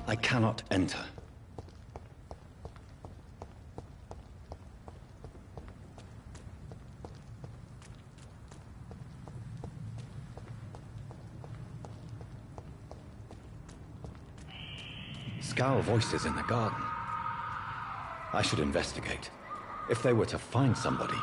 I cannot enter. Scowl voices in the garden. I should investigate. If they were to find somebody.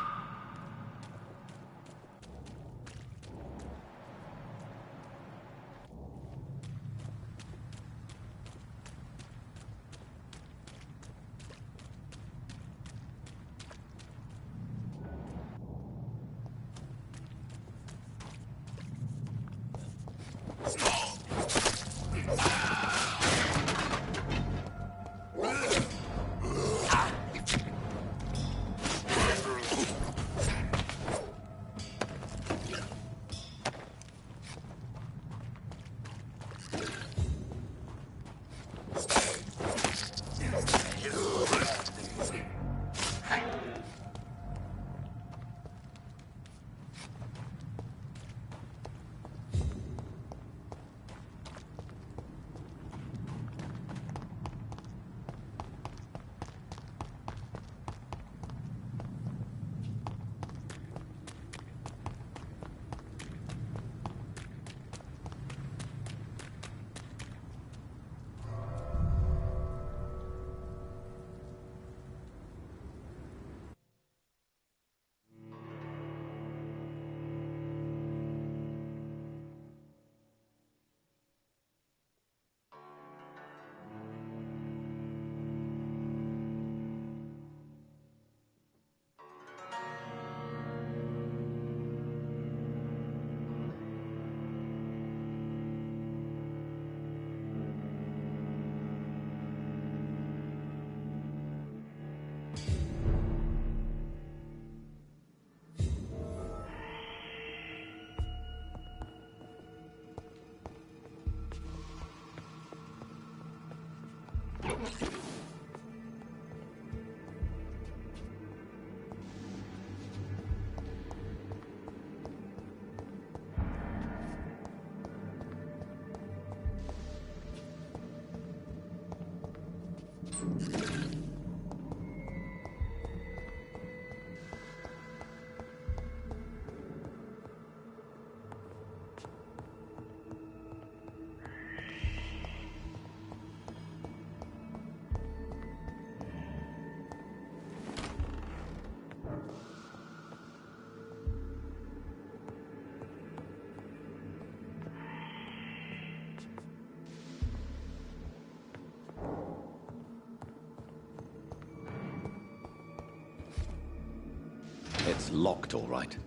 It's locked, all right.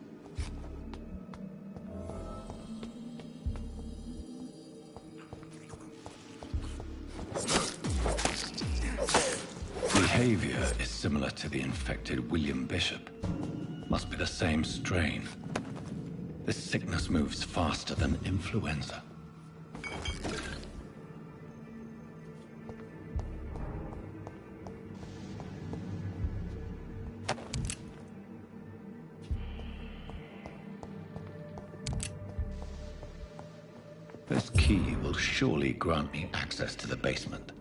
Behavior is similar to the infected William Bishop. Must be the same strain. This sickness moves faster than influenza. This key will surely grant me access to the basement.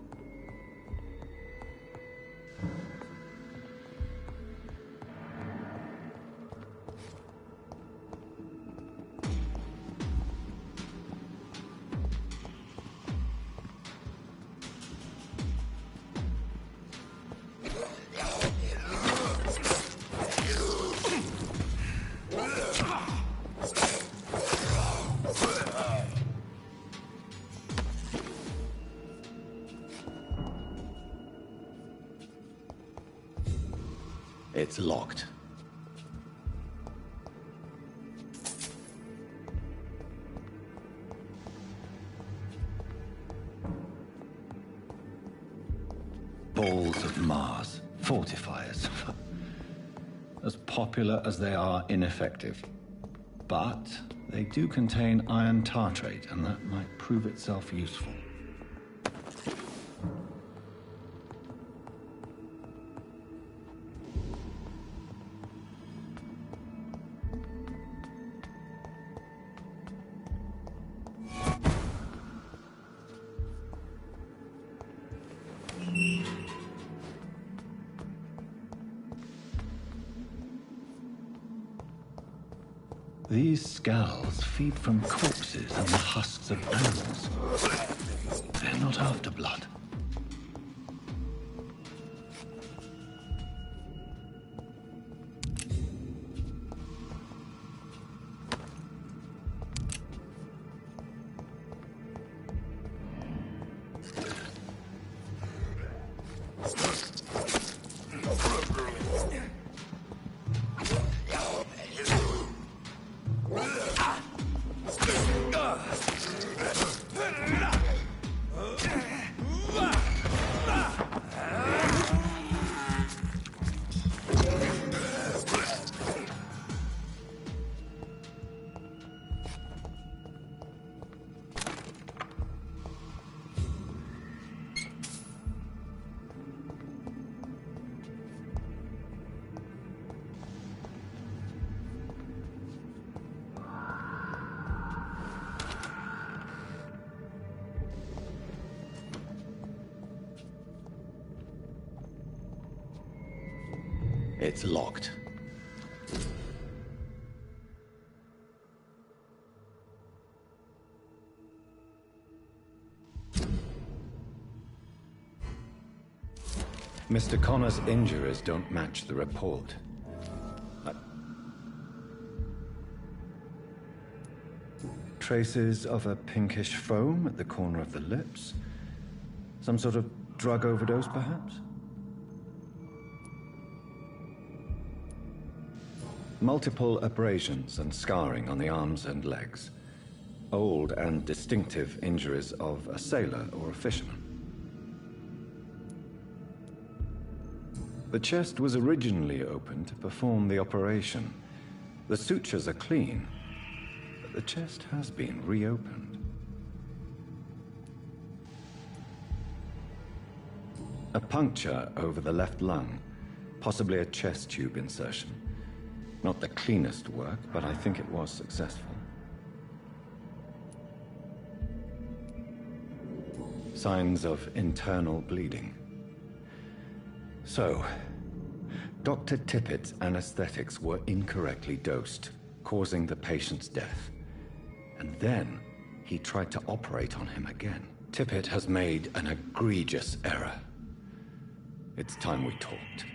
It's locked. Balls of Mars, fortifiers. As popular as they are ineffective. But they do contain iron tartrate, and that might prove itself useful. These skulls feed from corpses and the husks of animals. They're not after blood. It's locked. Mr. Connor's injuries don't match the report. Traces of a pinkish foam at the corner of the lips. Some sort of drug overdose, perhaps? Multiple abrasions and scarring on the arms and legs. Old and distinctive injuries of a sailor or a fisherman. The chest was originally opened to perform the operation. The sutures are clean, but the chest has been reopened. A puncture over the left lung, possibly a chest tube insertion. Not the cleanest work, but I think it was successful. Signs of internal bleeding. So, Dr. Tippett's anesthetics were incorrectly dosed, causing the patient's death. And then he tried to operate on him again. Tippett has made an egregious error. It's time we talked.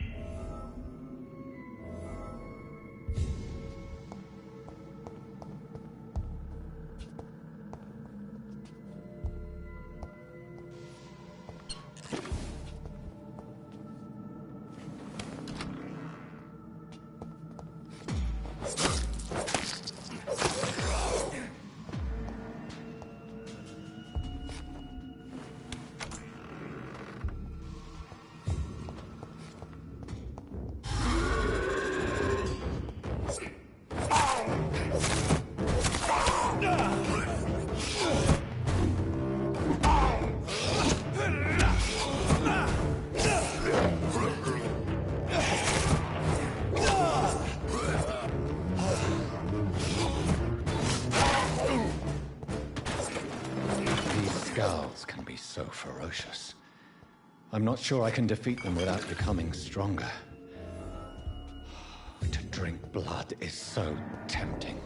Gals can be so ferocious. I'm not sure I can defeat them without becoming stronger. To drink blood is so tempting.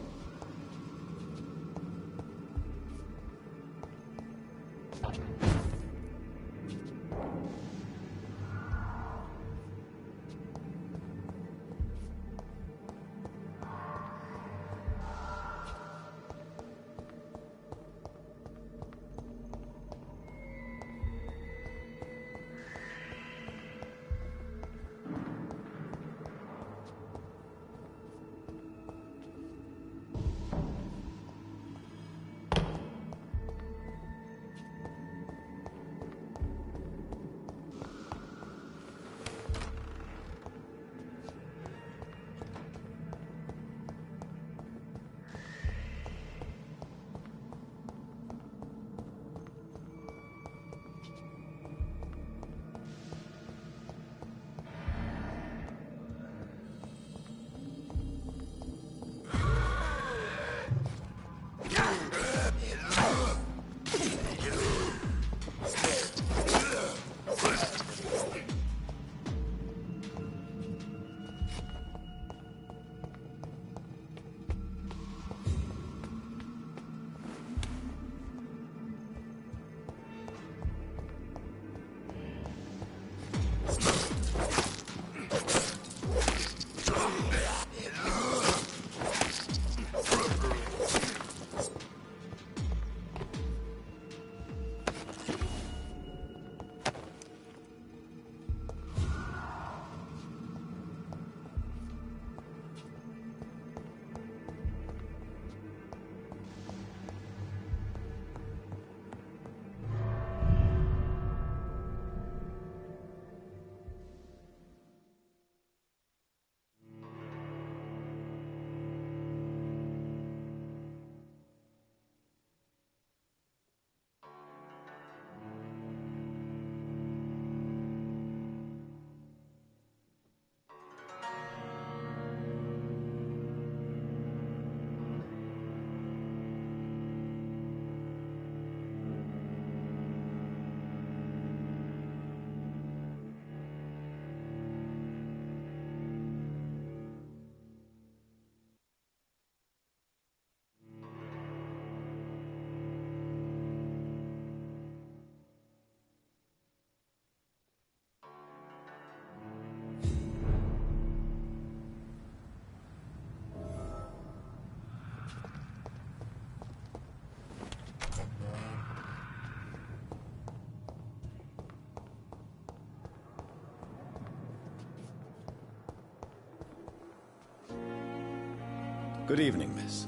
Good evening, miss.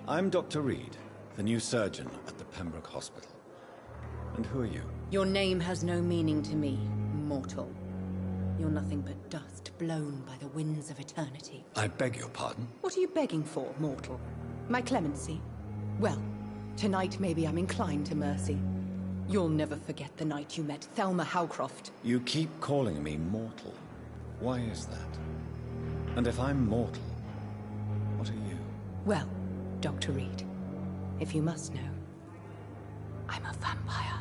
I'm Dr. Reed, the new surgeon at the Pembroke Hospital. And who are you? Your name has no meaning to me, mortal. You're nothing but dust blown by the winds of eternity. I beg your pardon? What are you begging for, mortal? My clemency? Well, tonight maybe I'm inclined to mercy. You'll never forget the night you met Thelma Howcroft. You keep calling me mortal. Why is that? And if I'm mortal, what are you? Well, Dr. Reed, if you must know, I'm a vampire.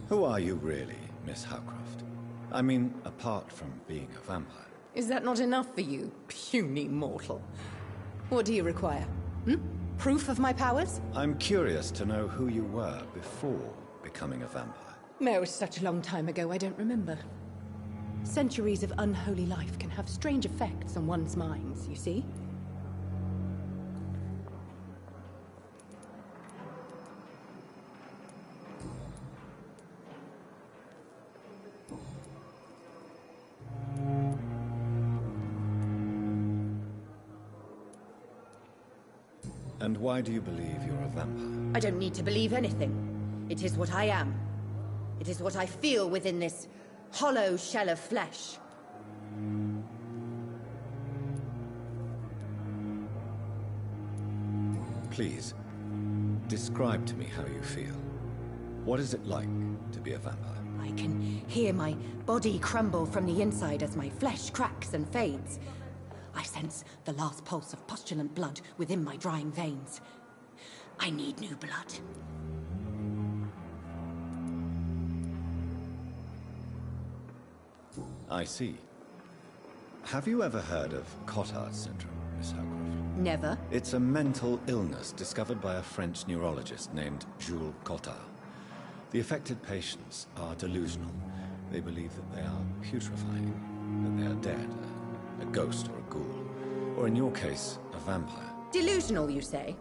Who are you really, Miss Howcroft? I mean, apart from being a vampire. Is that not enough for you, puny mortal? What do you require? Proof of my powers? I'm curious to know who you were before becoming a vampire. No, it was such a long time ago, I don't remember. Centuries of unholy life can have strange effects on one's minds, you see? And why do you believe you're a vampire? I don't need to believe anything. It is what I am. It is what I feel within this hollow shell of flesh. Please, describe to me how you feel. What is it like to be a vampire? I can hear my body crumble from the inside as my flesh cracks and fades. I sense the last pulse of postulant blood within my drying veins. I need new blood. I see. Have you ever heard of Cotard syndrome, Miss Howcroft? Never. It's a mental illness discovered by a French neurologist named Jules Cotard. The affected patients are delusional. They believe that they are putrefying, that they are dead, a ghost or a ghoul, or in your case, a vampire. Delusional, you say?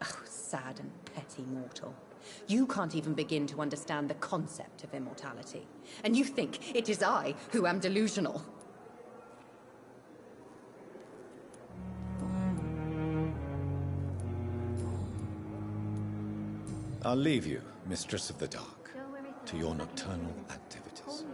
Oh, sad and petty mortal. You can't even begin to understand the concept of immortality. And you think it is I who am delusional. I'll leave you, Mistress of the Dark, to your nocturnal activities.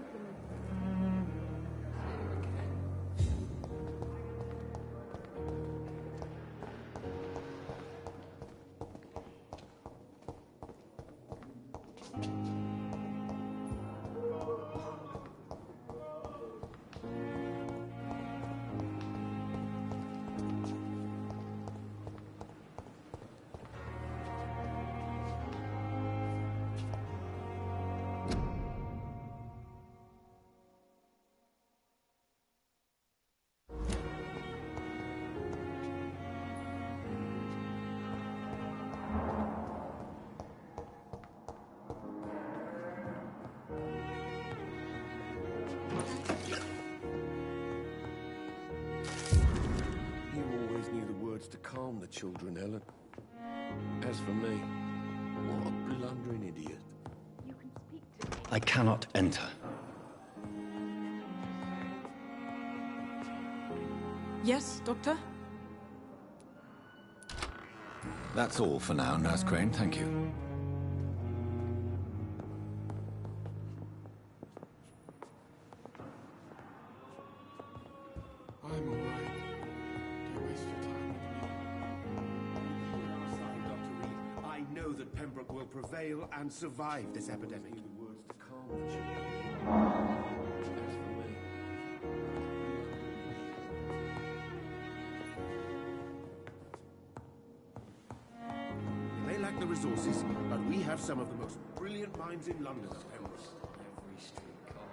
To calm the children, Ellen. As for me, what a blundering idiot. You can speak to me. I cannot enter. Yes, Doctor? That's all for now, Nurse Crane, thank you. I'm all right. Don't waste your time with me. I know that Pembroke will prevail and survive this epidemic. The words to calm the children. As for me, they lack the resources, but we have some of the most brilliant minds in London at Pembroke. Every streetcar.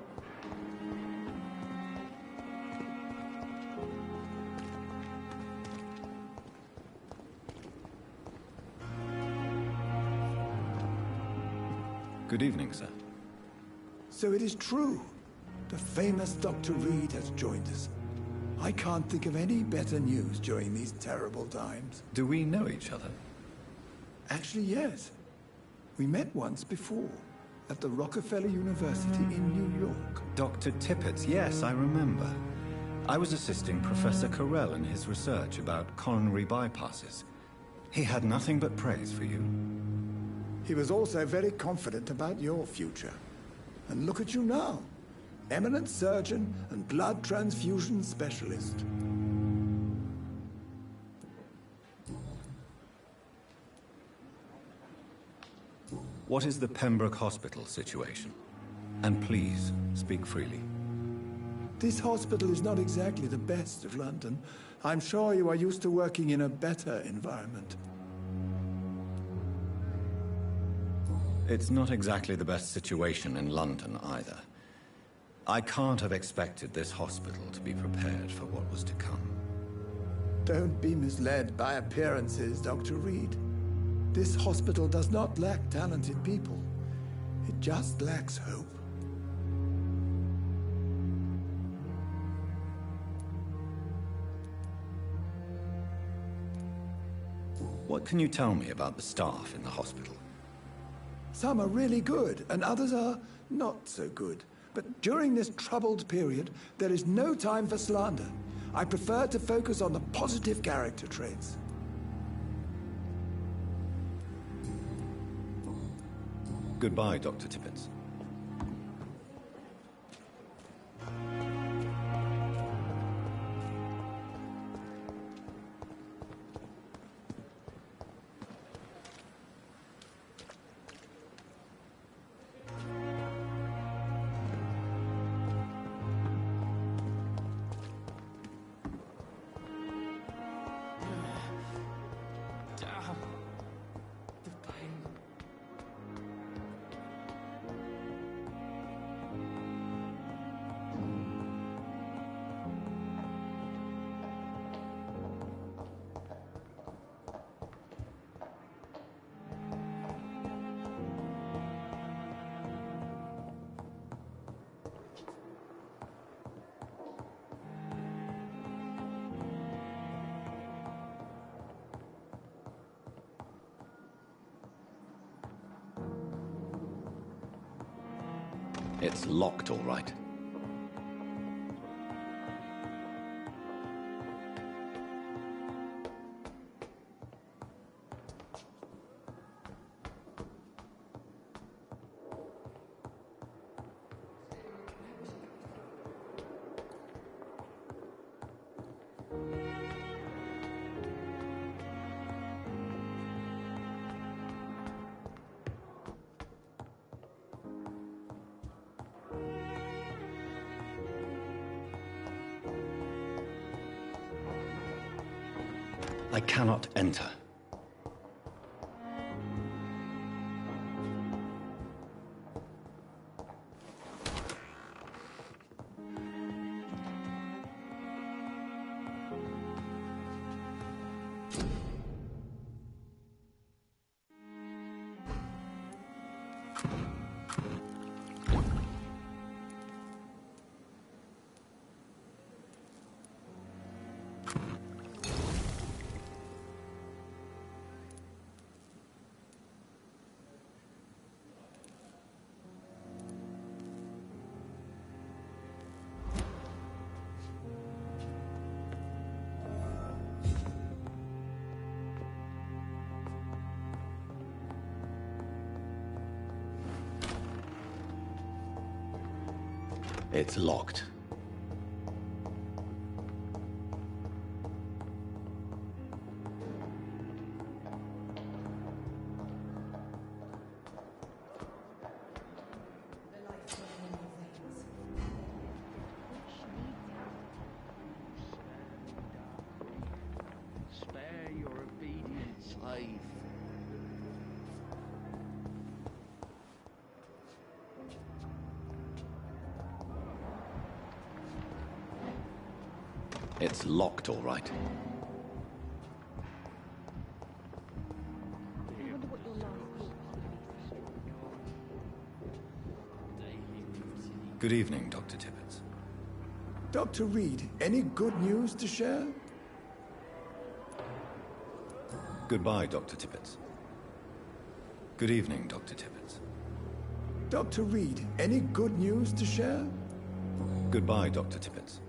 Good evening, sir. So it is true. The famous Dr. Reed has joined us. I can't think of any better news during these terrible times. Do we know each other? Actually, yes. We met once before, at the Rockefeller University in New York. Dr. Tippett, yes, I remember. I was assisting Professor Carell in his research about coronary bypasses. He had nothing but praise for you. He was also very confident about your future. And look at you now. Eminent surgeon and blood transfusion specialist. What is the Pembroke Hospital situation? And please, speak freely. This hospital is not exactly the best of London. I'm sure you are used to working in a better environment. It's not exactly the best situation in London either. I can't have expected this hospital to be prepared for what was to come. Don't be misled by appearances, Dr. Reed. This hospital does not lack talented people. It just lacks hope. What can you tell me about the staff in the hospital? Some are really good, and others are not so good. But during this troubled period, there is no time for slander. I prefer to focus on the positive character traits. Goodbye, Dr. Tippett. It's locked, all right. I cannot enter. It's locked. Spare your obedient slave. It's locked, all right. Good evening, Dr. Tippett. Dr. Reed, any good news to share? Goodbye, Dr. Tippett. Good evening, Dr. Tippett. Dr. Reed, any good news to share? Goodbye, Dr. Tippett.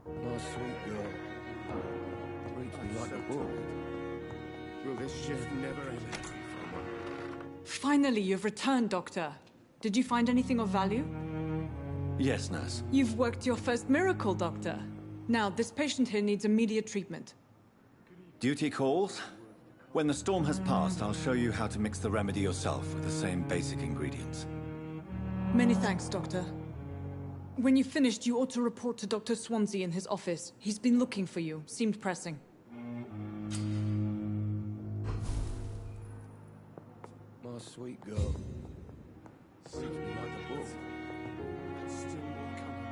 My sweet girl. Reads me like a book. Will this shift never end? Finally, you've returned, Doctor. Did you find anything of value? Yes, nurse. You've worked your first miracle, Doctor. Now, this patient here needs immediate treatment. Duty calls. When the storm has passed, I'll show you how to mix the remedy yourself with the same basic ingredients. Many thanks, Doctor. When you've finished, you ought to report to Dr. Swansea in his office. He's been looking for you. Seemed pressing. My sweet girl. Reads me like a book. Still more coming.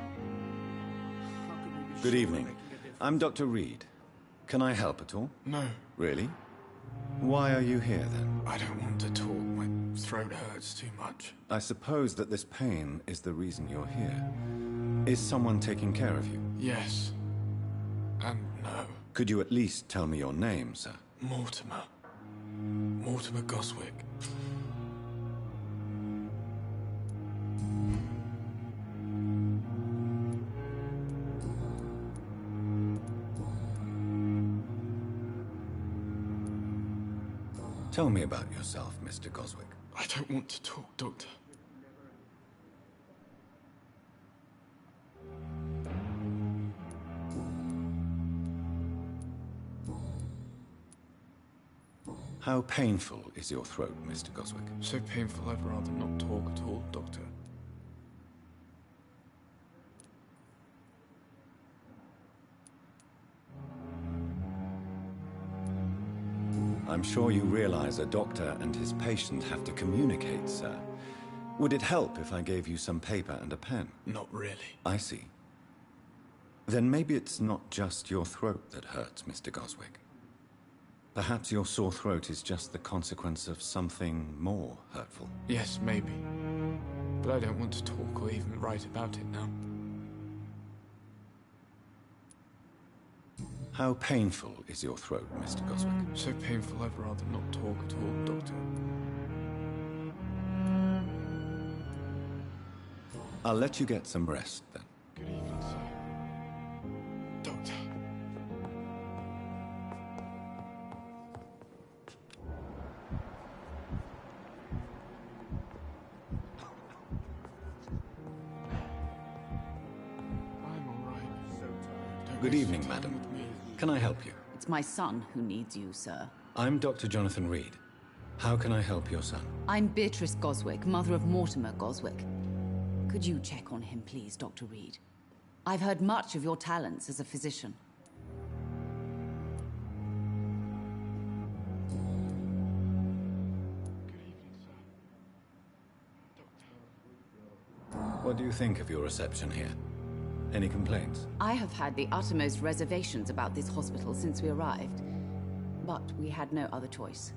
How can we be Good sure evening. we're making a difference? I'm Dr. Reed. Can I help at all? No, Really? Why are you here, then? I don't want to talk. My throat hurts too much. I suppose that this pain is the reason you're here. Is someone taking care of you? Yes. And no. Could you at least tell me your name, sir? Mortimer. Mortimer Goswick. Tell me about yourself, Mr. Goswick. I don't want to talk, Doctor. How painful is your throat, Mr. Goswick? So painful I'd rather not talk at all, Doctor. I'm sure you realize a doctor and his patient have to communicate, sir. Would it help if I gave you some paper and a pen? Not really. I see. Then maybe it's not just your throat that hurts, Mr. Goswick. Perhaps your sore throat is just the consequence of something more hurtful. Yes, maybe. But I don't want to talk or even write about it now. How painful is your throat, Mr. Goswick? So painful I'd rather not talk at all, Doctor. I'll let you get some rest, then. Good evening, sir. Doctor. I'm all right. Don't Good waste evening, your time madam. with me. Can I help you? It's my son who needs you, sir. I'm Dr. Jonathan Reed. How can I help your son? I'm Beatrice Goswick, mother of Mortimer Goswick. Could you check on him, please, Dr. Reed? I've heard much of your talents as a physician. Good evening, sir. What do you think of your reception here? Any complaints? I have had the uttermost reservations about this hospital since we arrived. But we had no other choice,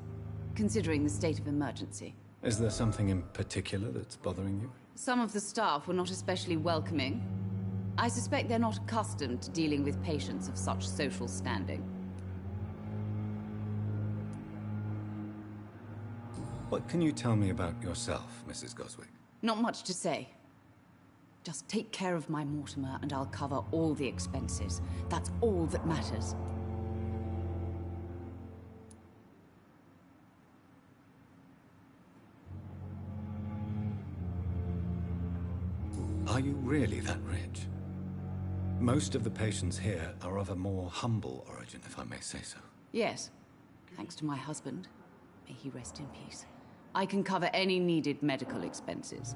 considering the state of emergency. Is there something in particular that's bothering you? Some of the staff were not especially welcoming. I suspect they're not accustomed to dealing with patients of such social standing. What can you tell me about yourself, Mrs. Goswick? Not much to say. Just take care of my Mortimer and I'll cover all the expenses. That's all that matters. Are you really that rich? Most of the patients here are of a more humble origin, if I may say so. Yes. Thanks to my husband. May he rest in peace. I can cover any needed medical expenses.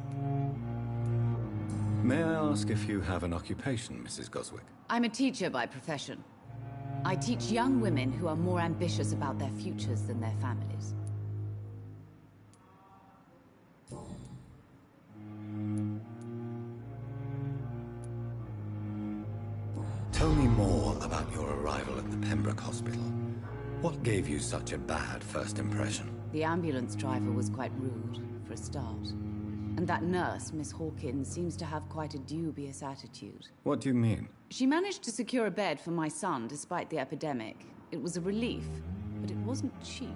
May I ask if you have an occupation, Mrs. Goswick? I'm a teacher by profession. I teach young women who are more ambitious about their futures than their families. Tell me more about your arrival at the Pembroke Hospital. What gave you such a bad first impression? The ambulance driver was quite rude, for a start. And that nurse, Miss Hawkins, seems to have quite a dubious attitude. What do you mean? She managed to secure a bed for my son despite the epidemic. It was a relief, but it wasn't cheap.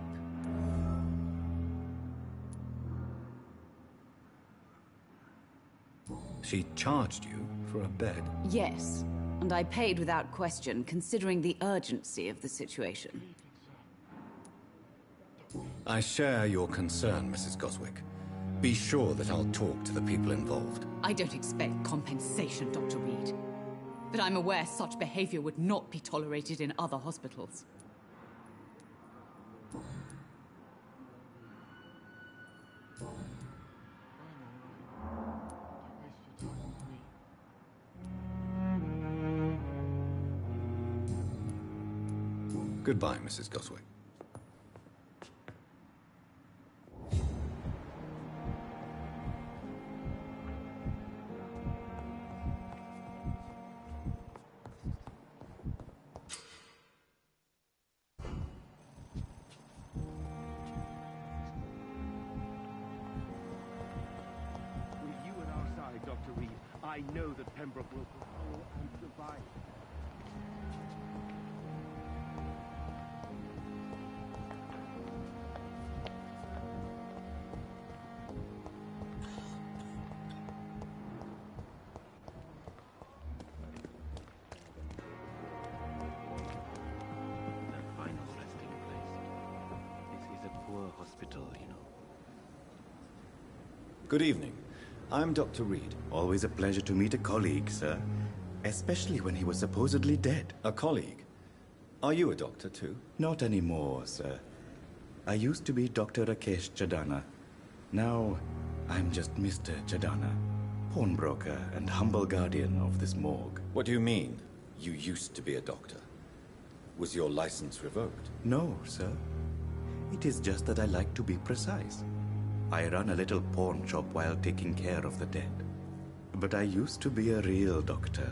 She charged you for a bed? Yes, and I paid without question, considering the urgency of the situation. I share your concern, Mrs. Goswick. Be sure that I'll talk to the people involved. I don't expect compensation, Dr. Reed. But I'm aware such behavior would not be tolerated in other hospitals. Goodbye, Mrs. Goswick. With you at our side, Dr. Reed, I know that Pembroke will prevail and survive. Their final resting place. This is a poor Good evening. I'm Dr. Reed. Always a pleasure to meet a colleague, sir. Especially when he was supposedly dead. A colleague? Are you a doctor too? Not anymore, sir. I used to be Dr. Rakesh Chadana. Now, I'm just Mr. Chadana, pawnbroker and humble guardian of this morgue. What do you mean, you used to be a doctor? Was your license revoked? No, sir. It is just that I like to be precise. I run a little pawn shop while taking care of the dead. But I used to be a real doctor.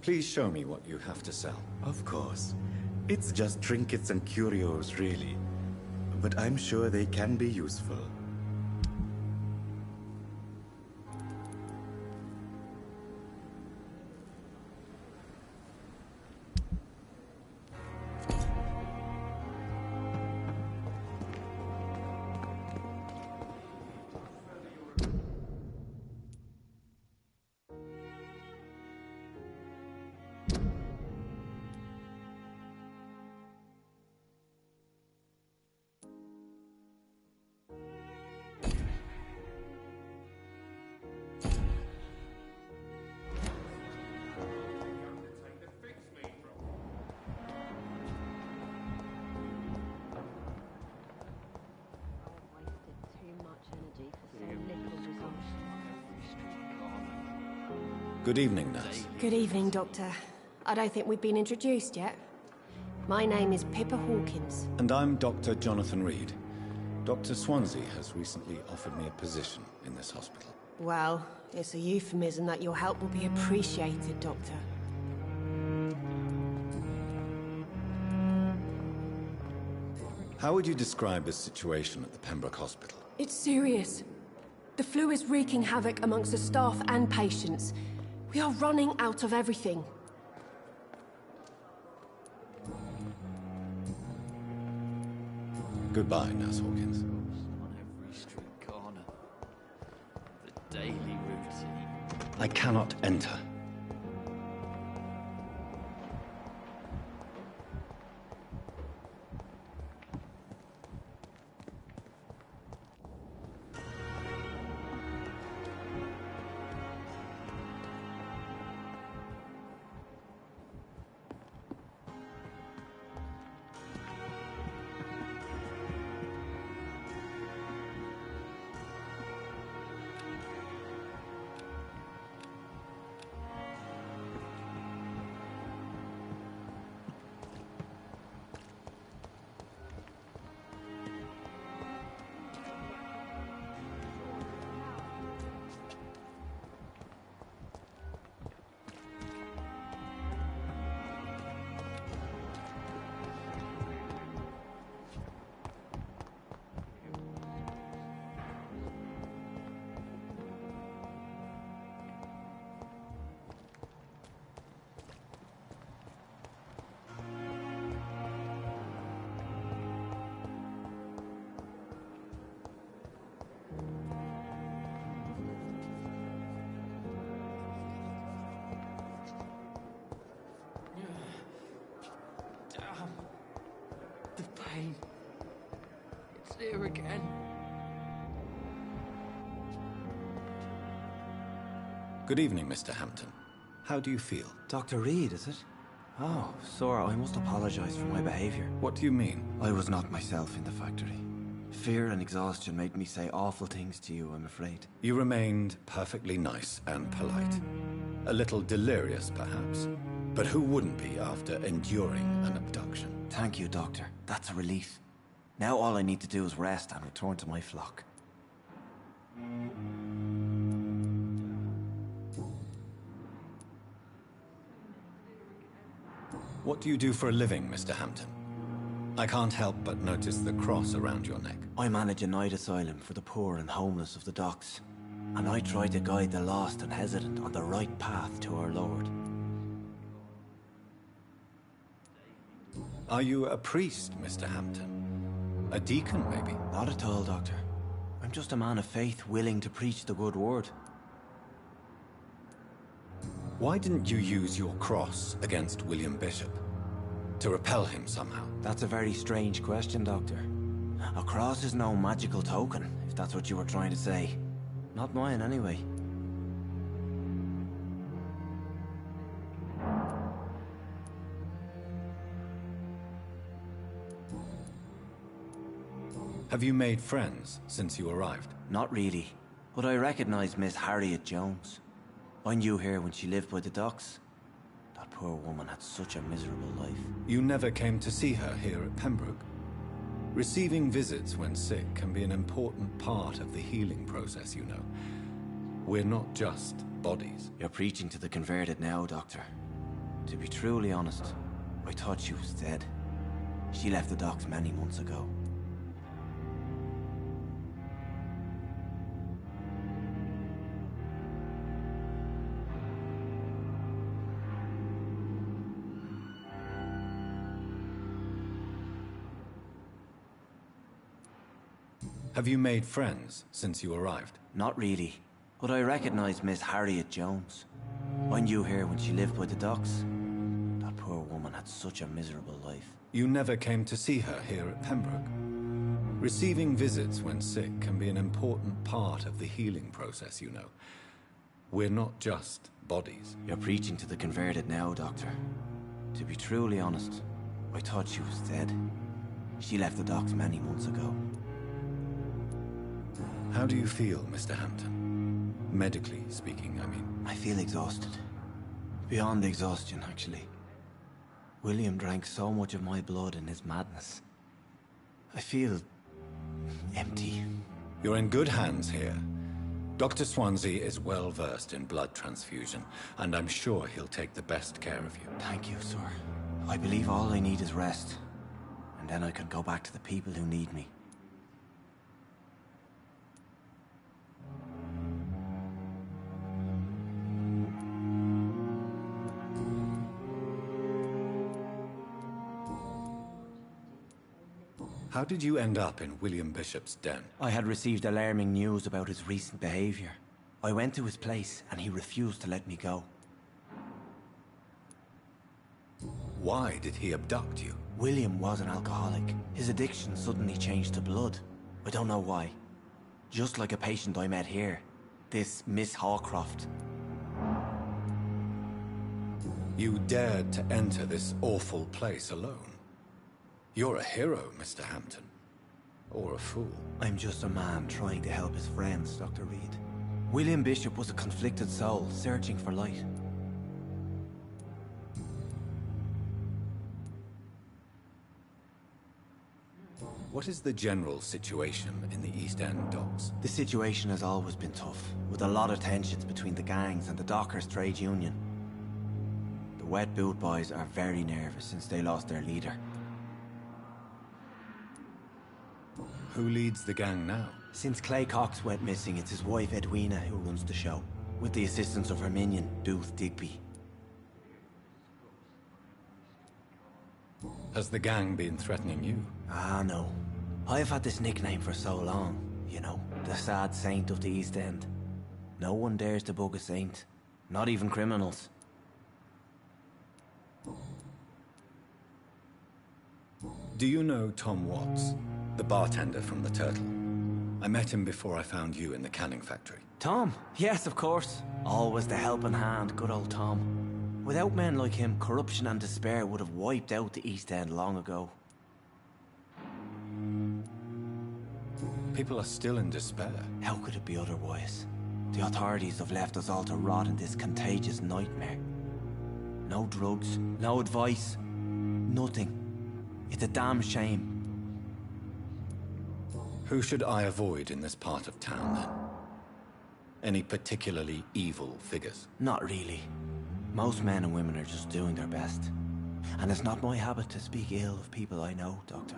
Please show me what you have to sell. Of course. It's just trinkets and curios, really. But I'm sure they can be useful. Good evening, nurse. Good evening, Doctor. I don't think we've been introduced yet. My name is Pippa Hawkins. And I'm Dr. Jonathan Reed. Dr. Swansea has recently offered me a position in this hospital. Well, it's a euphemism that your help will be appreciated, Doctor. How would you describe the situation at the Pembroke Hospital? It's serious. The flu is wreaking havoc amongst the staff and patients. We are running out of everything. Goodbye, Nurse Hawkins. On every street corner. The daily routine. I cannot enter. The pain. It's here again. Good evening, Mr. Hampton. How do you feel? Dr. Reed, is it? Oh, sir, I must apologize for my behavior. What do you mean? I was not myself in the factory. Fear and exhaustion made me say awful things to you, I'm afraid. You remained perfectly nice and polite. A little delirious, perhaps. But who wouldn't be after enduring an abduction? Thank you, Doctor. That's a relief. Now all I need to do is rest and return to my flock. What do you do for a living, Mr. Hampton? I can't help but notice the cross around your neck. I manage a night asylum for the poor and homeless of the docks. And I try to guide the lost and hesitant on the right path to our Lord. Are you a priest, Mr. Hampton? A deacon, maybe? Not at all, Doctor. I'm just a man of faith willing to preach the good word. Why didn't you use your cross against William Bishop? To repel him somehow? That's a very strange question, Doctor. A cross is no magical token, if that's what you were trying to say. Not mine, anyway. Have you made friends since you arrived? Not really, but I recognize Miss Harriet Jones. I knew her when she lived by the docks. That poor woman had such a miserable life. You never came to see her here at Pembroke? Receiving visits when sick can be an important part of the healing process, you know. We're not just bodies. You're preaching to the converted now, Doctor. To be truly honest, I thought she was dead. She left the docks many months ago. Have you made friends since you arrived? Not really, but I recognize Miss Harriet Jones. I knew her when she lived by the docks. That poor woman had such a miserable life. You never came to see her here at Pembroke? Receiving visits when sick can be an important part of the healing process, you know. We're not just bodies. You're preaching to the converted now, Doctor. To be truly honest, I thought she was dead. She left the docks many months ago. How do you feel, Mr. Hampton? Medically speaking, I mean. I feel exhausted. Beyond exhaustion, actually. William drank so much of my blood in his madness. I feel empty. You're in good hands here. Dr. Swansea is well versed in blood transfusion, and I'm sure he'll take the best care of you. Thank you, sir. I believe all I need is rest, and then I can go back to the people who need me. How did you end up in William Bishop's den? I had received alarming news about his recent behavior. I went to his place, and he refused to let me go. Why did he abduct you? William was an alcoholic. His addiction suddenly changed to blood. I don't know why. Just like a patient I met here. This Miss Hawcroft. You dared to enter this awful place alone. You're a hero, Mr. Hampton. Or a fool. I'm just a man trying to help his friends, Dr. Reed. William Bishop was a conflicted soul, searching for light. What is the general situation in the East End docks? The situation has always been tough, with a lot of tensions between the gangs and the Dockers' trade union. The Wet Boot Boys are very nervous since they lost their leader. Who leads the gang now? Since Clay Cox went missing, it's his wife Edwina who runs the show, with the assistance of her minion, Booth Digby. Has the gang been threatening you? Ah, no. I've had this nickname for so long, you know, the sad saint of the East End. No one dares to bug a saint, not even criminals. Do you know Tom Watts, the bartender from the Turtle? I met him before I found you in the canning factory. Tom? Yes, of course. Always the helping hand, good old Tom. Without men like him, corruption and despair would have wiped out the East End long ago. People are still in despair. How could it be otherwise? The authorities have left us all to rot in this contagious nightmare. No drugs, no advice, nothing. It's a damn shame. Who should I avoid in this part of town, then? Any particularly evil figures? Not really. Most men and women are just doing their best. And it's not my habit to speak ill of people I know, Doctor.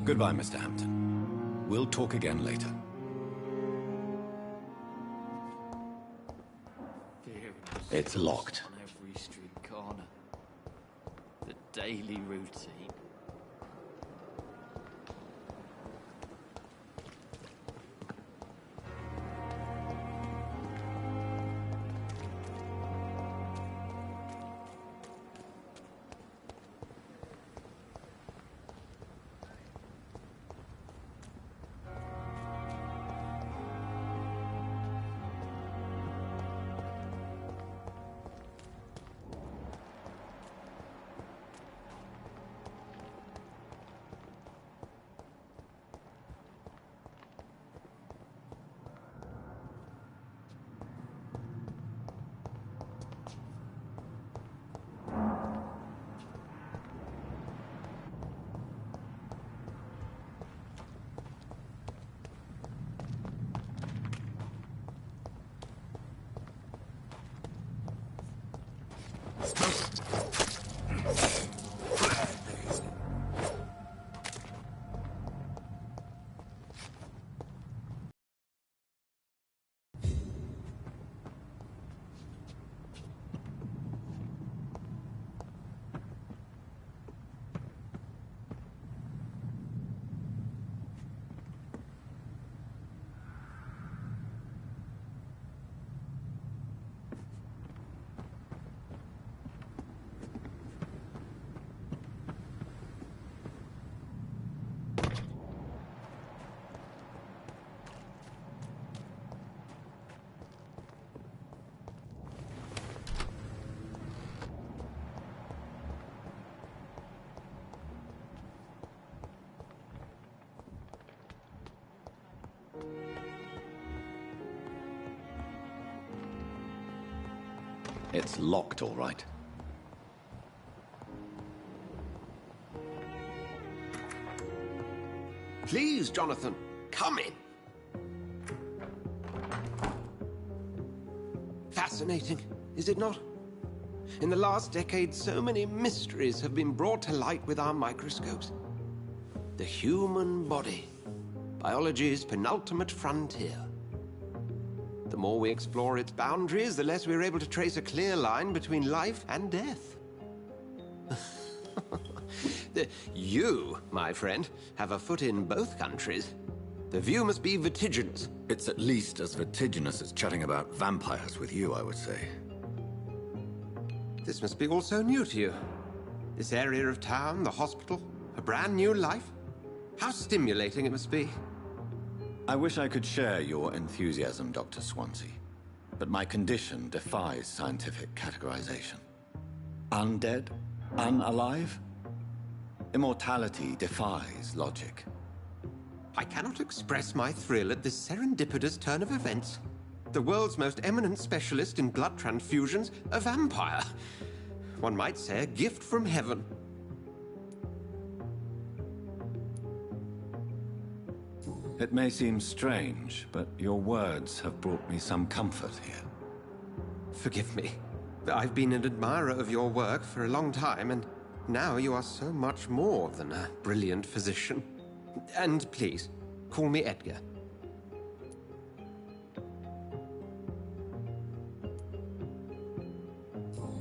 Goodbye, Mr. Hampton. We'll talk again later. It's locked. On every street corner. The daily routine. It's locked, all right. Please, Jonathan, come in. Fascinating, is it not? In the last decade, so many mysteries have been brought to light with our microscopes. The human body, biology's penultimate frontier. The more we explore its boundaries, the less we're able to trace a clear line between life and death. You, my friend, have a foot in both countries. The view must be vertiginous. It's at least as vertiginous as chatting about vampires with you, I would say. This must be all so new to you. This area of town, the hospital, a brand new life. How stimulating it must be. I wish I could share your enthusiasm, Dr. Swansea, but my condition defies scientific categorization. Undead? Unalive? Immortality defies logic. I cannot express my thrill at this serendipitous turn of events. The world's most eminent specialist in blood transfusions, a vampire. One might say a gift from heaven. It may seem strange, but your words have brought me some comfort here. Forgive me. I've been an admirer of your work for a long time, and now you are so much more than a brilliant physician. And please, call me Edgar.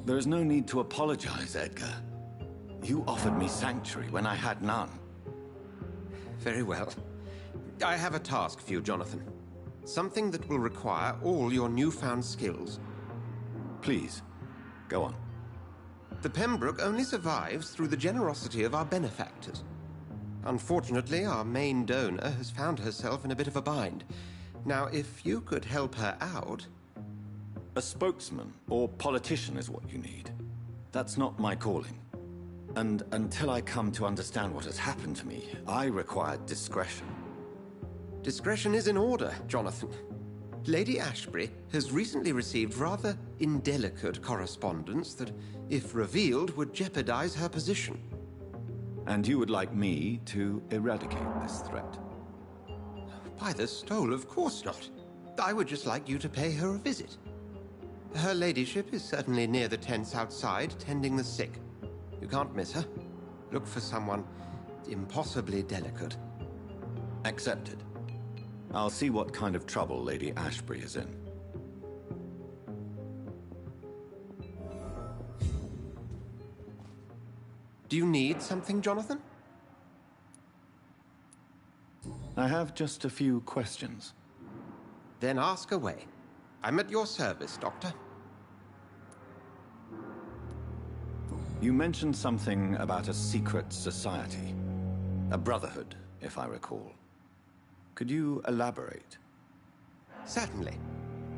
There is no need to apologize, Edgar. You offered me sanctuary when I had none. Very well. I have a task for you, Jonathan. Something that will require all your newfound skills. Please, go on. The Pembroke only survives through the generosity of our benefactors. Unfortunately, our main donor has found herself in a bit of a bind. Now, if you could help her out... A spokesman or politician is what you need. That's not my calling. And until I come to understand what has happened to me, I require discretion. Discretion is in order, Jonathan. Lady Ashbury has recently received rather indelicate correspondence that, if revealed, would jeopardize her position. And you would like me to eradicate this threat? By the stole, of course not. I would just like you to pay her a visit. Her ladyship is certainly near the tents outside, tending the sick. You can't miss her. Look for someone impossibly delicate. Accepted. I'll see what kind of trouble Lady Ashbury is in. Do you need something, Jonathan? I have just a few questions. Then ask away. I'm at your service, Doctor. You mentioned something about a secret society. A brotherhood, if I recall. Could you elaborate? Certainly.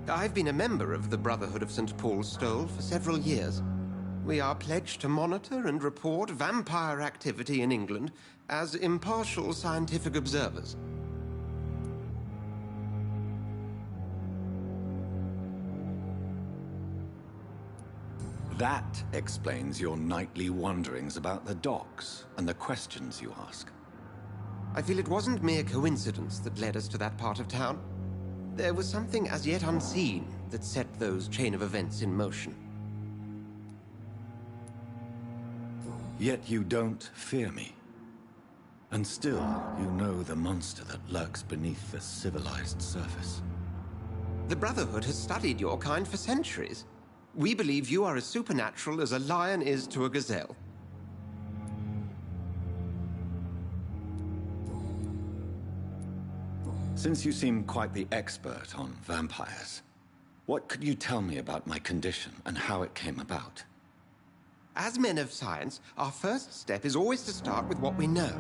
I've been a member of the Brotherhood of St. Paul's Stole for several years. We are pledged to monitor and report vampire activity in England as impartial scientific observers. That explains your nightly wanderings about the docks and the questions you ask. I feel it wasn't mere coincidence that led us to that part of town. There was something as yet unseen that set those chain of events in motion. Yet you don't fear me. And still, you know the monster that lurks beneath the civilized surface. The Brotherhood has studied your kind for centuries. We believe you are as supernatural as a lion is to a gazelle. Since you seem quite the expert on vampires, what could you tell me about my condition and how it came about? As men of science, our first step is always to start with what we know.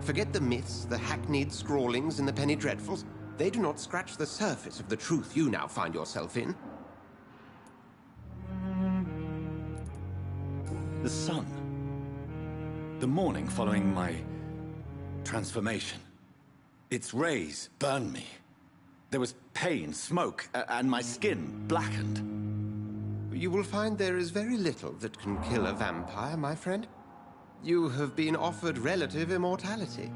Forget the myths, the hackneyed scrawlings, and the penny dreadfuls. They do not scratch the surface of the truth you now find yourself in. The sun. The morning following my transformation. Its rays burned me. There was pain, smoke, and my skin blackened. You will find there is very little that can kill a vampire, my friend. You have been offered relative immortality.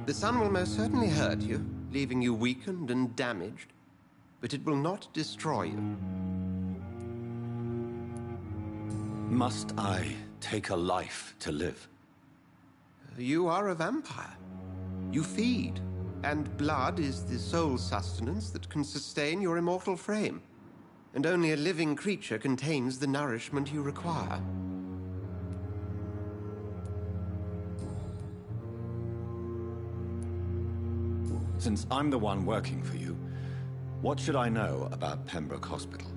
The sun will most certainly hurt you, leaving you weakened and damaged, but it will not destroy you. Must I take a life to live? You are a vampire. You feed, and blood is the sole sustenance that can sustain your immortal frame. And only a living creature contains the nourishment you require. Since I'm the one working for you, what should I know about Pembroke Hospital?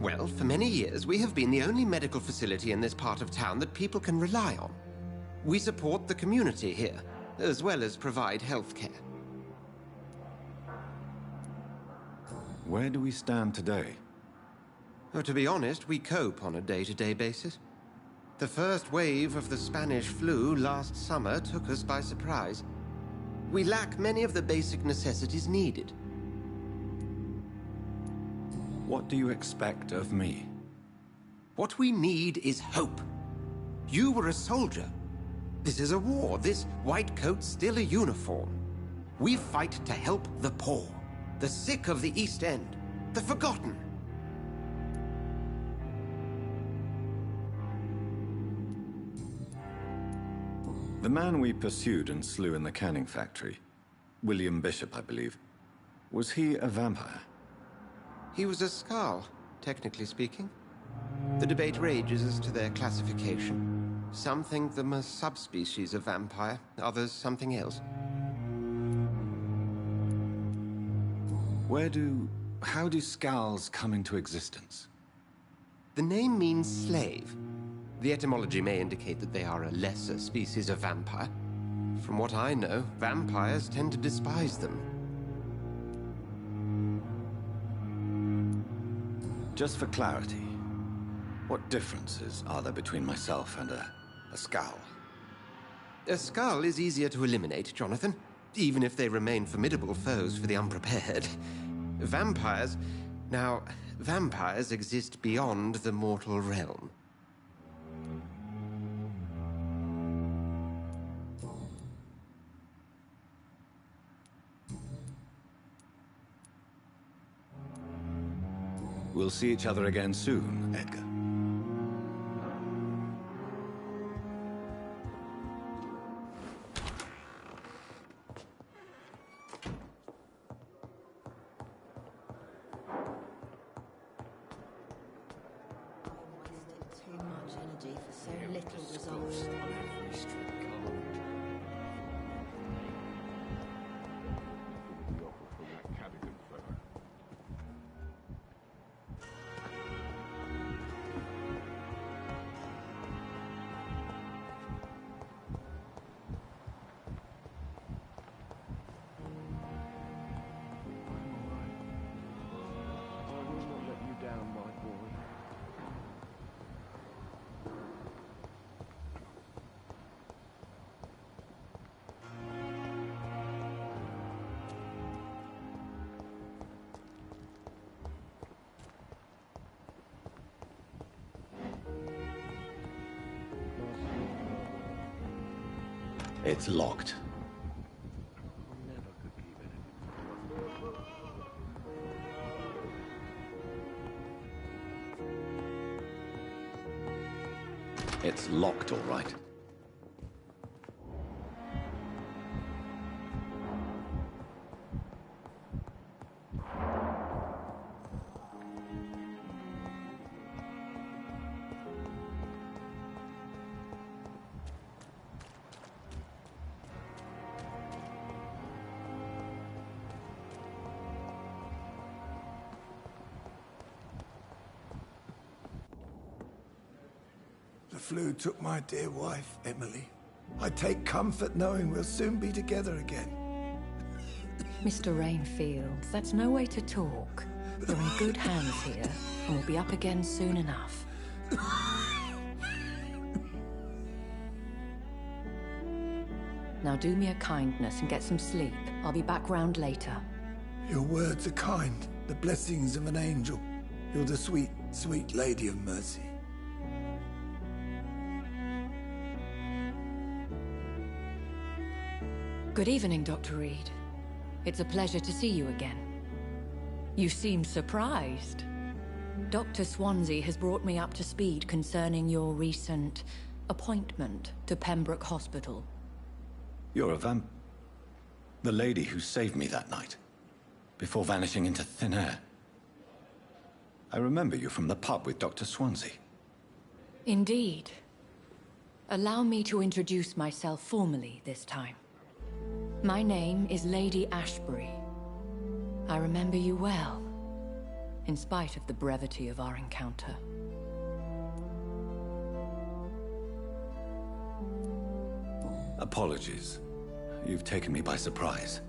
Well, for many years, we have been the only medical facility in this part of town that people can rely on. We support the community here, as well as provide health care. Where do we stand today? Well, to be honest, we cope on a day-to-day basis. The first wave of the Spanish flu last summer took us by surprise. We lack many of the basic necessities needed. What do you expect of me? What we need is hope. You were a soldier. This is a war. This white coat's still a uniform. We fight to help the poor, the sick of the East End, the forgotten. The man we pursued and slew in the canning factory, William Bishop, I believe, was he a vampire? He was a Skald, technically speaking. The debate rages as to their classification. Some think them a subspecies of vampire, others something else. How do Skalds come into existence? The name means slave. The etymology may indicate that they are a lesser species of vampire. From what I know, vampires tend to despise them. Just for clarity, what differences are there between myself and a Skald? A Skald is easier to eliminate, Jonathan, even if they remain formidable foes for the unprepared. Vampires... Now, vampires exist beyond the mortal realm. We'll see each other again soon, Edgar. Too much energy for so little results. It's locked. It's locked, all right. The flu took my dear wife, Emily. I take comfort knowing we'll soon be together again. Mr. Rainfield, that's no way to talk. You're in good hands here, and we'll be up again soon enough. Now do me a kindness and get some sleep. I'll be back round later. Your words are kind, the blessings of an angel. You're the sweet, sweet Lady of Mercy. Good evening, Dr. Reed. It's a pleasure to see you again. You seem surprised. Dr. Swansea has brought me up to speed concerning your recent appointment to Pembroke Hospital. You're a vamp... The lady who saved me that night, before vanishing into thin air. I remember you from the pub with Dr. Swansea. Indeed. Allow me to introduce myself formally this time. My name is Lady Ashbury. I remember you well, in spite of the brevity of our encounter. Apologies. You've taken me by surprise.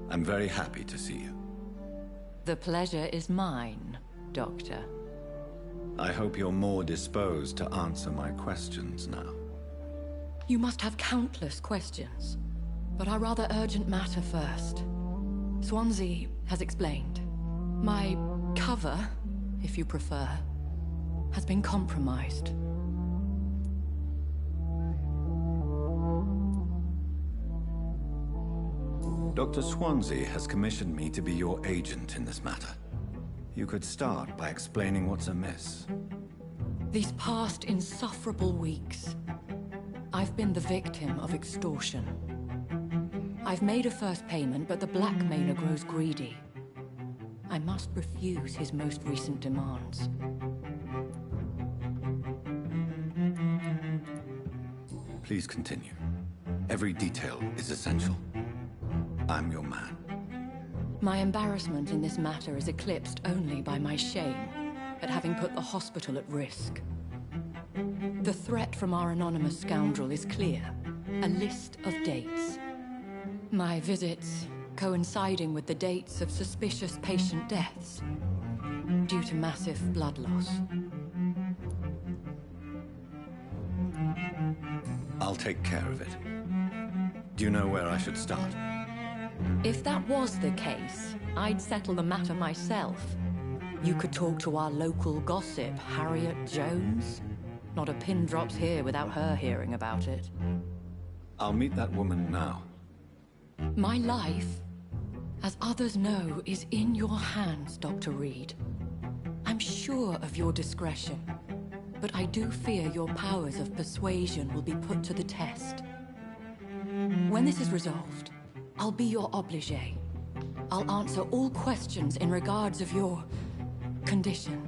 I'm very happy to see you. The pleasure is mine, Doctor. I hope you're more disposed to answer my questions now. You must have countless questions, but our rather urgent matter first. Swansea has explained. My cover, if you prefer, has been compromised. Dr. Swansea has commissioned me to be your agent in this matter. You could start by explaining what's amiss. These past insufferable weeks, I've been the victim of extortion. I've made a first payment, but the blackmailer grows greedy. I must refuse his most recent demands. Please continue. Every detail is essential. I'm your man. My embarrassment in this matter is eclipsed only by my shame at having put the hospital at risk. The threat from our anonymous scoundrel is clear. A list of dates. My visits coinciding with the dates of suspicious patient deaths due to massive blood loss. I'll take care of it. Do you know where I should start? If that was the case, I'd settle the matter myself. You could talk to our local gossip, Harriet Jones. Not a pin drops here without her hearing about it. I'll meet that woman now. My life, as others know, is in your hands, Dr. Reed. I'm sure of your discretion, but I do fear your powers of persuasion will be put to the test. When this is resolved, I'll be your obligé. I'll answer all questions in regards of your condition.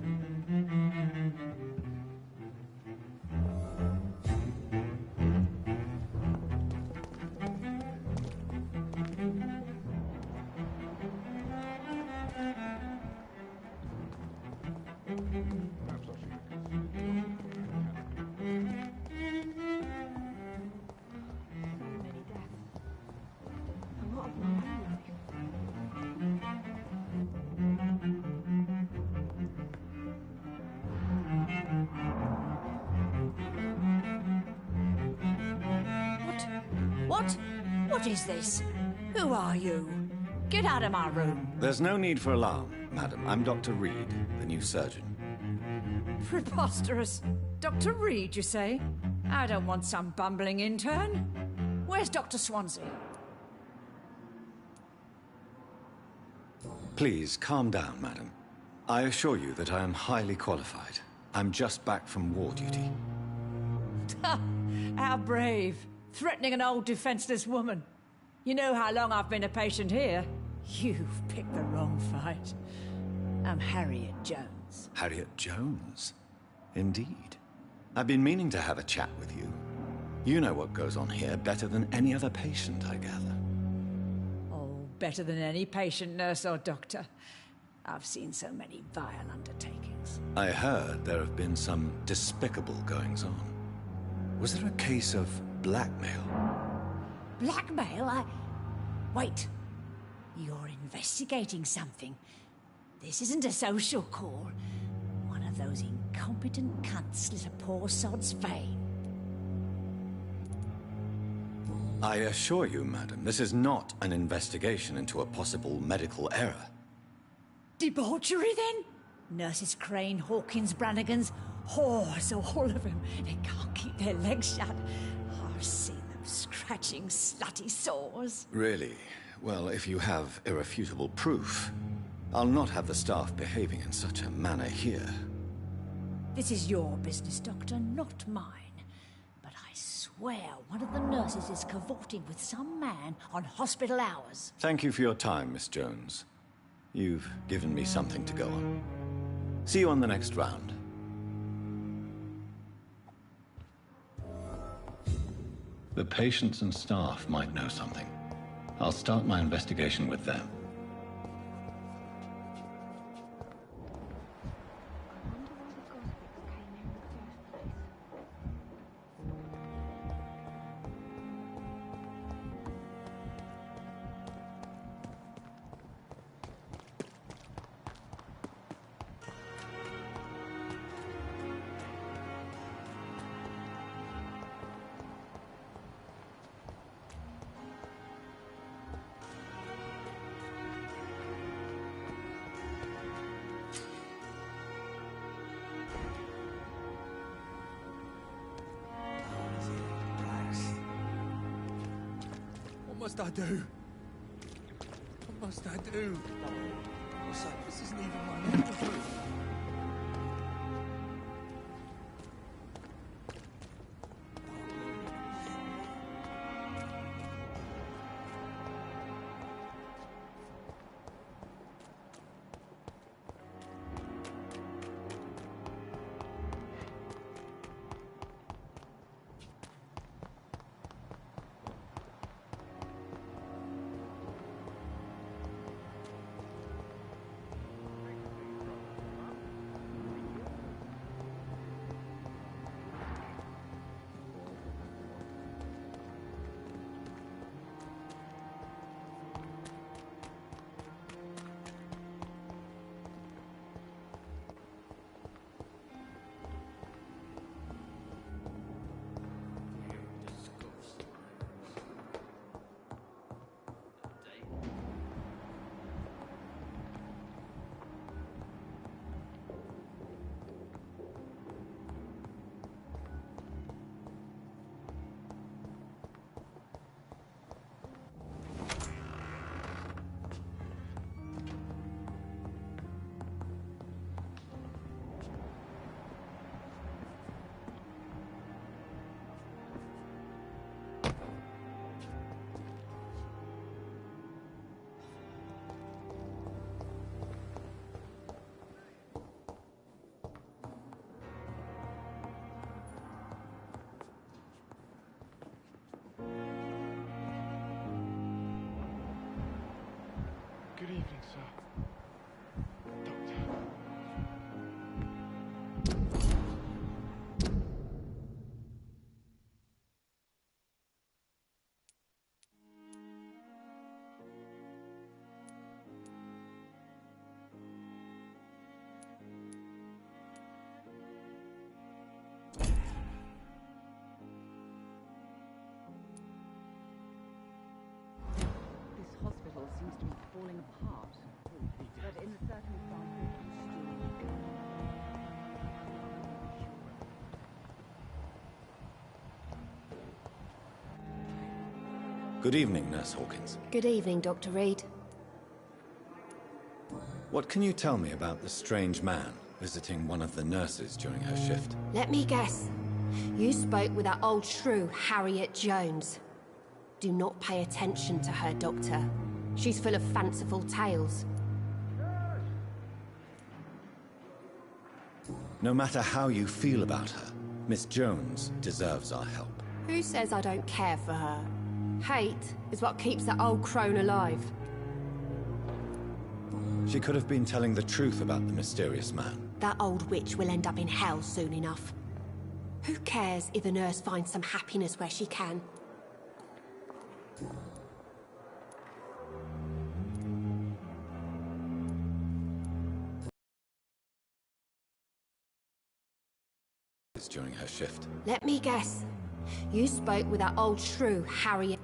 What is this? Who are you? Get out of my room. There's no need for alarm, madam. I'm Dr. Reed, the new surgeon. Preposterous. Dr. Reed, you say? I don't want some bumbling intern. Where's Dr. Swansea? Please, calm down, madam. I assure you that I am highly qualified. I'm just back from war duty. How brave. Threatening an old defenseless woman. You know how long I've been a patient here? You've picked the wrong fight. I'm Harriet Jones. Harriet Jones? Indeed. I've been meaning to have a chat with you. You know what goes on here better than any other patient, I gather. Oh, better than any patient, nurse or doctor. I've seen so many vile undertakings. I heard there have been some despicable goings-on. Was there a case of blackmail? Blackmail? Wait. You're investigating something. This isn't a social call. One of those incompetent cunts slit a poor sod's vein. I assure you, madam, this is not an investigation into a possible medical error. Debauchery, then? Nurses Crane, Hawkins, Brannigans, whores, all of them. They can't keep their legs shut. I've seen them scratching slutty sores. Really? Well, if you have irrefutable proof, I'll not have the staff behaving in such a manner here. This is your business, Doctor, not mine. But I swear one of the nurses is cavorting with some man on hospital hours. Thank you for your time, Miss Jones. You've given me something to go on. See you on the next round. The patients and staff might know something. I'll start my investigation with them. What must I do? What must I do? This isn't even my neighborhood. Good evening, sir. Doctor. This hospital seems to be falling apart. But in the circumstances, Good evening, Nurse Hawkins. Good evening, Dr. Reed. What can you tell me about the strange man visiting one of the nurses during her shift? Let me guess. You spoke with that old shrew, Harriet Jones. Do not pay attention to her, Doctor. She's full of fanciful tales. No matter how you feel about her, Miss Jones deserves our help. Who says I don't care for her? Hate is what keeps that old crone alive. She could have been telling the truth about the mysterious man. That old witch will end up in hell soon enough. Who cares if a nurse finds some happiness where she can? During her shift. Let me guess. You spoke with that old shrew, Harriet.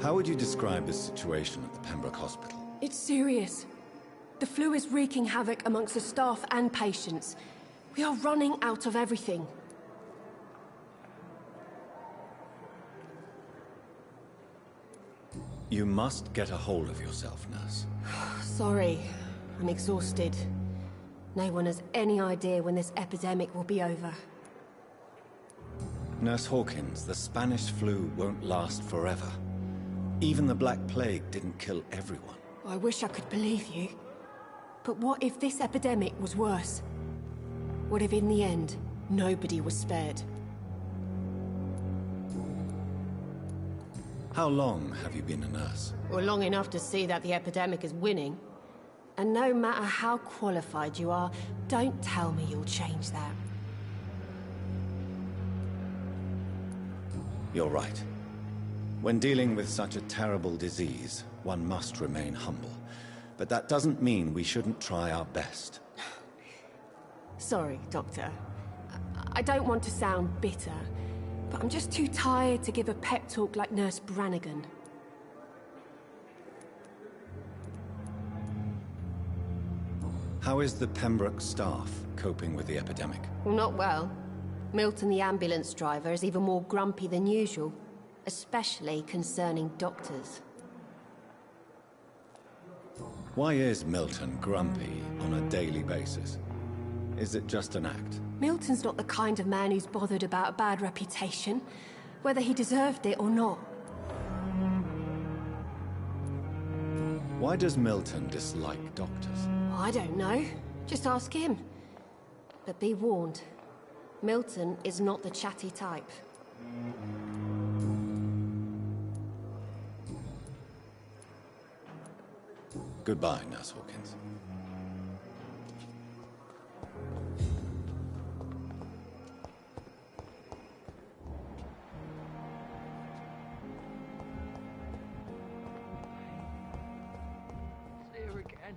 How would you describe the situation at the Pembroke Hospital? It's serious. The flu is wreaking havoc amongst the staff and patients. We are running out of everything. You must get a hold of yourself, nurse. Sorry, I'm exhausted. No one has any idea when this epidemic will be over. Nurse Hawkins, the Spanish flu won't last forever. Even the Black Plague didn't kill everyone. I wish I could believe you. But what if this epidemic was worse? What if in the end, nobody was spared? How long have you been a nurse? Well, long enough to see that the epidemic is winning. And no matter how qualified you are, don't tell me you'll change that. You're right. When dealing with such a terrible disease, one must remain humble. But that doesn't mean we shouldn't try our best. Sorry, Doctor. I don't want to sound bitter, but I'm just too tired to give a pep talk like Nurse Brannigan. How is the Pembroke staff coping with the epidemic? Well, not well. Milton, the ambulance driver, is even more grumpy than usual, especially concerning doctors. Why is Milton grumpy on a daily basis? Is it just an act? Milton's not the kind of man who's bothered about a bad reputation, whether he deserved it or not. Why does Milton dislike doctors? I don't know. Just ask him. But be warned, Milton is not the chatty type. Goodbye, Nurse Hawkins. There again.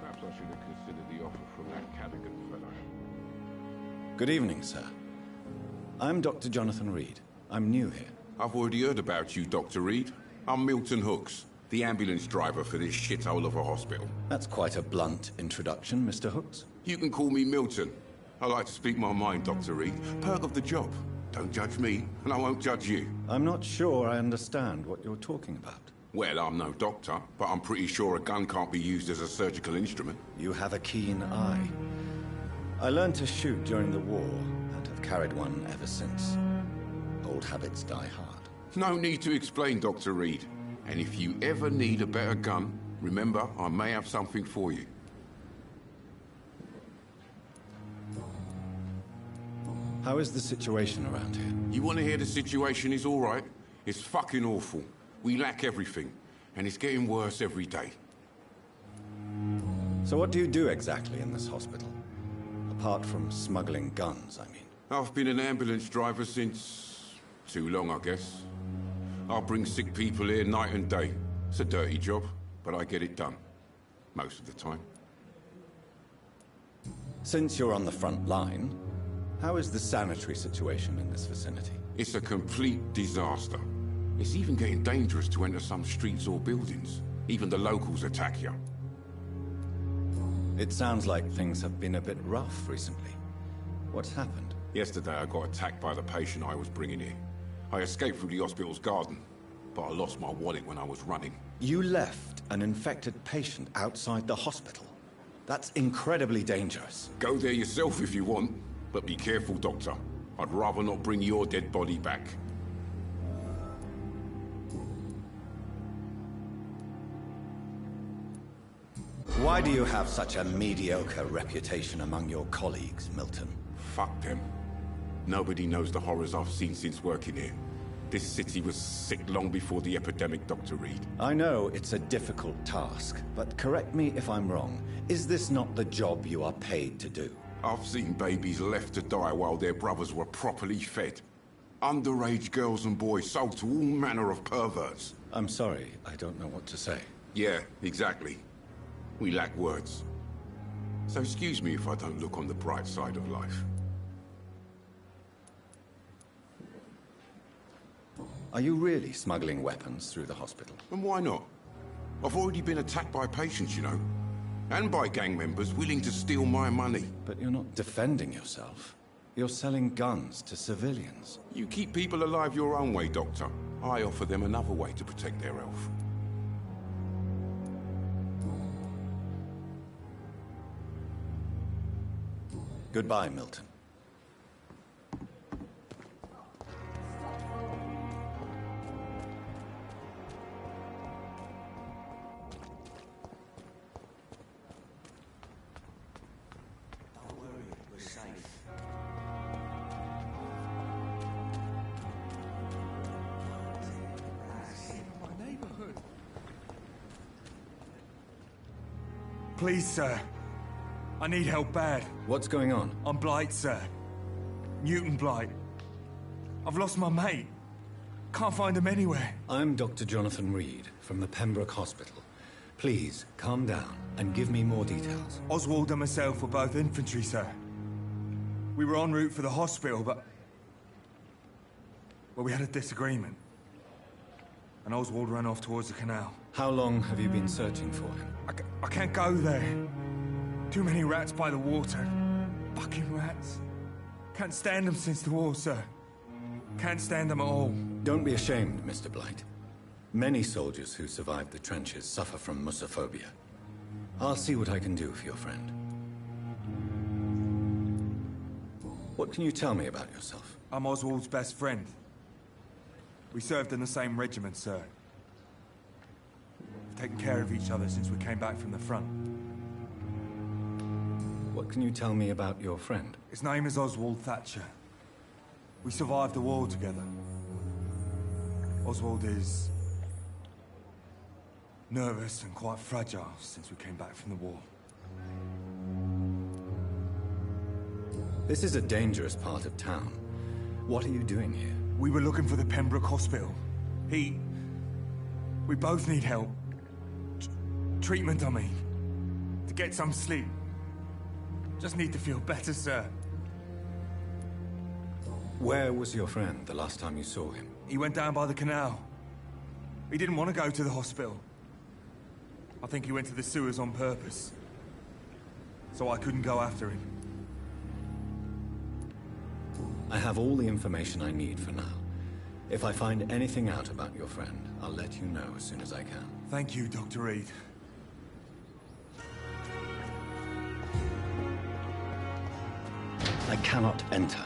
Perhaps I should have considered the offer from that Cadigan fellow. Good evening, sir. I'm Dr. Jonathan Reed. I'm new here. I've already heard about you, Dr. Reed. I'm Milton Hooks, the ambulance driver for this shithole of a hospital. That's quite a blunt introduction, Mr. Hooks. You can call me Milton. I like to speak my mind, Dr. Reed. Perk of the job. Don't judge me, and I won't judge you. I'm not sure I understand what you're talking about. Well, I'm no doctor, but I'm pretty sure a gun can't be used as a surgical instrument. You have a keen eye. I learned to shoot during the war, and have carried one ever since. Old habits die hard. No need to explain, Dr. Reed. And if you ever need a better gun, remember, I may have something for you. How is the situation around here? You want to hear the situation is all right? It's fucking awful. We lack everything, and it's getting worse every day. So what do you do exactly in this hospital? Apart from smuggling guns, I mean. I've been an ambulance driver since... too long, I guess. I bring sick people here night and day. It's a dirty job, but I get it done. Most of the time. Since you're on the front line, how is the sanitary situation in this vicinity? It's a complete disaster. It's even getting dangerous to enter some streets or buildings. Even the locals attack you. It sounds like things have been a bit rough recently. What's happened? Yesterday I got attacked by the patient I was bringing here. I escaped through the hospital's garden, but I lost my wallet when I was running. You left an infected patient outside the hospital? That's incredibly dangerous. Go there yourself if you want, but be careful, Doctor. I'd rather not bring your dead body back. Why do you have such a mediocre reputation among your colleagues, Milton? Fuck them. Nobody knows the horrors I've seen since working here. This city was sick long before the epidemic, Dr. Reed. I know it's a difficult task, but correct me if I'm wrong. Is this not the job you are paid to do? I've seen babies left to die while their brothers were properly fed. Underage girls and boys sold to all manner of perverts. I'm sorry, I don't know what to say. Yeah, exactly. We lack words. So excuse me if I don't look on the bright side of life. Are you really smuggling weapons through the hospital? And why not? I've already been attacked by patients, you know. And by gang members willing to steal my money. But you're not defending yourself. You're selling guns to civilians. You keep people alive your own way, Doctor. I offer them another way to protect their health. Goodbye, Milton. Please, sir. I need help bad. What's going on? I'm Blight, sir. Newton Blight. I've lost my mate. Can't find him anywhere. I'm Dr. Jonathan Reed from the Pembroke Hospital. Please, calm down and give me more details. Oswald and myself were both infantry, sir. We were en route for the hospital, but... well, we had a disagreement. And Oswald ran off towards the canal. How long have you been searching for him? I can't go there. Too many rats by the water. Fucking rats. Can't stand them since the war, sir. Can't stand them at all. Don't be ashamed, Mr. Blight. Many soldiers who survived the trenches suffer from musophobia. I'll see what I can do for your friend. What can you tell me about yourself? I'm Oswald's best friend. We served in the same regiment, sir. We've taken care of each other since we came back from the front. What can you tell me about your friend? His name is Oswald Thatcher. We survived the war together. Oswald is... nervous and quite fragile since we came back from the war. This is a dangerous part of town. What are you doing here? We were looking for the Pembroke Hospital. We both need help. Treatment, I mean. To get some sleep. Just need to feel better, sir. Where was your friend the last time you saw him? He went down by the canal. He didn't want to go to the hospital. I think he went to the sewers on purpose. So I couldn't go after him. I have all the information I need for now. If I find anything out about your friend, I'll let you know as soon as I can. Thank you, Dr. Reed. I cannot enter.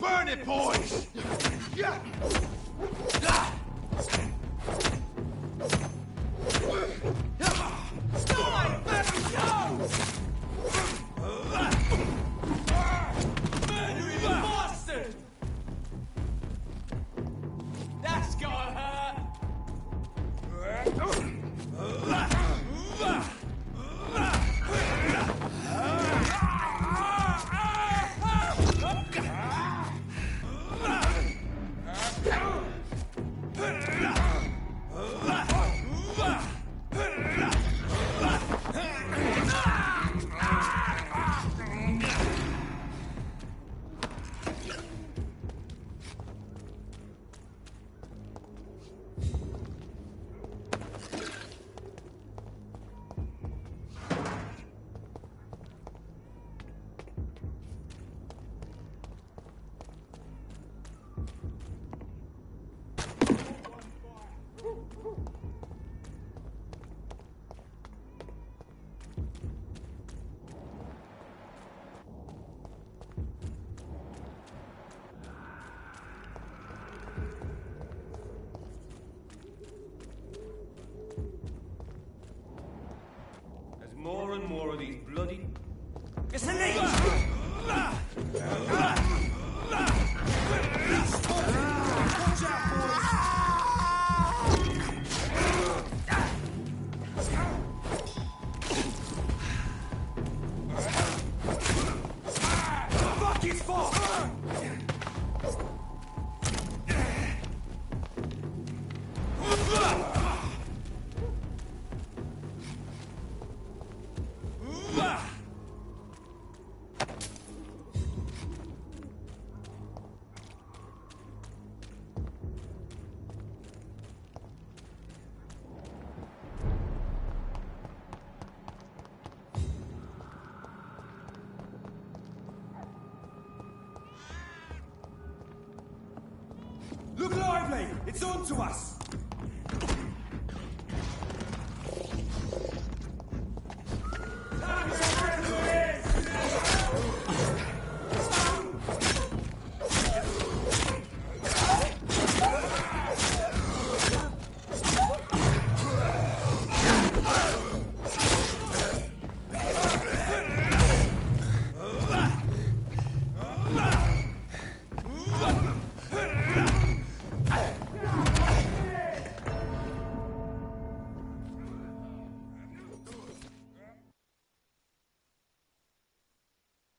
Burn it, boys! Yeah. Stop! Let me go! Murdering bastard! That's gotta hurt! More and more of these bloody... It's an eight! Fuck his fault! Look lively! It's on to us!